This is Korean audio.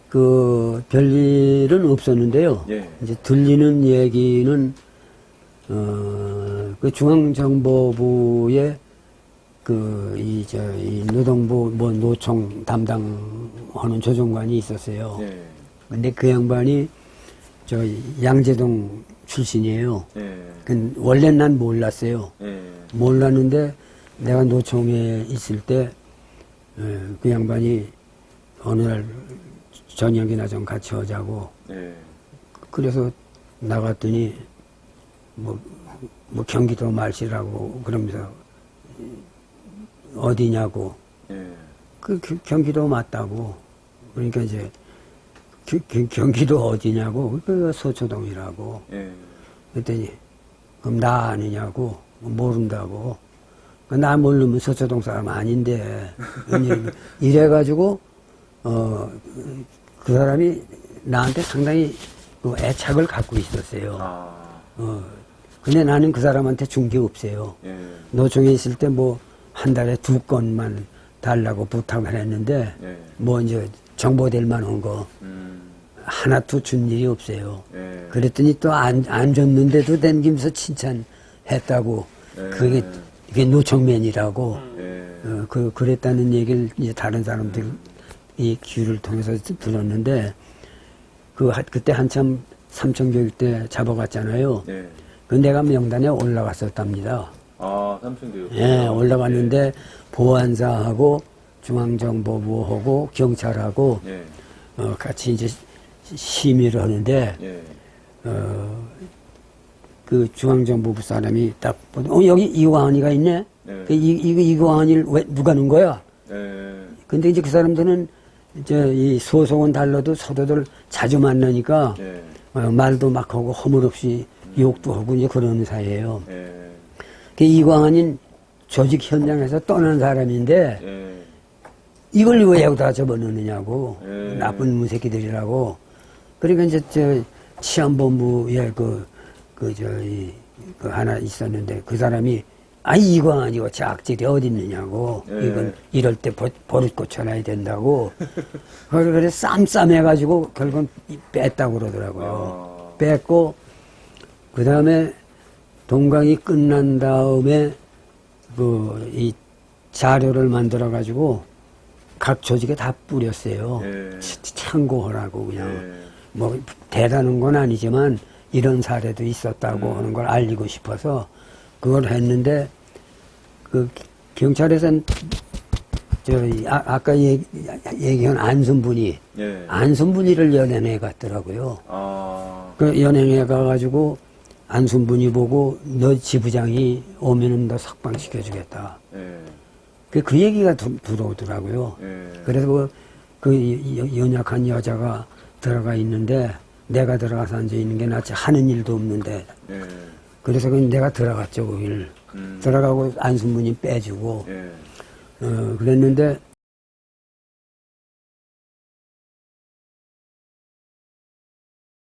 그 별일은 없었는데요. 예. 이제 들리는 얘기는 그 중앙정보부의 이 노동부 뭐 노총 담당하는 조정관이 있었어요. 예. 근데 그 양반이 저 양재동 출신이에요. 예. 원래 난 몰랐어요. 예. 몰랐는데 내가 노총에 있을 때 그 양반이 어느 날 저녁이나 좀 같이 하자고. 예. 그래서 나갔더니 뭐 경기도 말씨라고 그러면서 어디냐고. 예. 경기도 맞다고. 그러니까 이제 경기도 어디냐고. 그 서초동이라고. 예. 그랬더니 그럼 나 아느냐고. 모른다고. 나 모르면 서초동 사람 아닌데. 이래가지고 그 사람이 나한테 상당히 그 애착을 갖고 있었어요. 아. 근데 나는 그 사람한테 준 게 없어요. 예. 노총에 있을 때 뭐 한 달에 2건만 달라고 부탁을 했는데 예. 뭐 이제 정보될 만한 거 하나도 준 일이 없어요. 예. 그랬더니 또 안 줬는데도 댕기면서 칭찬했다고. 예. 이게 노총맨이라고. 예. 그랬다는 얘기를 이제 다른 사람들이 귀를 통해서 들었는데 그때 한참 삼청교육 때 잡아갔잖아요. 예. 그 내가 명단에 올라갔었답니다. 아, 삼청교육. 예, 올라갔는데 보안사하고 중앙정보부하고 경찰하고 예. 같이 이제 심의를 하는데 예. 그 중앙정보부 사람이 딱 보더니 여기 이광환이가 있네. 네. 이광환이를 왜 누가 넣은 거야? 예. 근데 이제 그 사람들은 이제 이 소속은 달라도 서로들 자주 만나니까 예. 말도 막 하고 허물없이 욕도 하고 이제 그러는 사이예요. 예. 그 이광환인 조직 현장에서 떠난 사람인데 예. 이걸 왜 여기다 집어넣느냐고. 예. 나쁜 무새끼들이라고. 그러니까 이제 저 치안본부에 그 하나 있었는데 그 사람이 이광환이고 짝질이 어디 있느냐고. 예. 이건 이럴 때 버릇 고쳐놔야 된다고. 그래서 쌈해가지고 결국은 뺐다고 그러더라고요. 뺐고 그 다음에 동강이 끝난 다음에 이 자료를 만들어 가지고 각 조직에 다 뿌렸어요. 예. 참고하라고 그냥. 예. 뭐 대단한 건 아니지만 이런 사례도 있었다고 하는 걸 알리고 싶어서 그걸 했는데 그 경찰에서는 아까 얘기한 안순분이 예. 안순분이를 연행해 갔더라고요. 아. 그 연행해 가가지고 안순분이 보고 너 지부장이 오면은 너 석방시켜주겠다. 예. 그 얘기가 들어오더라고요. 예. 그래서 그 연약한 여자가 들어가 있는데 내가 들어가서 앉아 있는 게 낫지 하는 일도 없는데 예. 그래서 내가 들어갔죠 거길. 들어가고 안순분이 빼주고 예. 그랬는데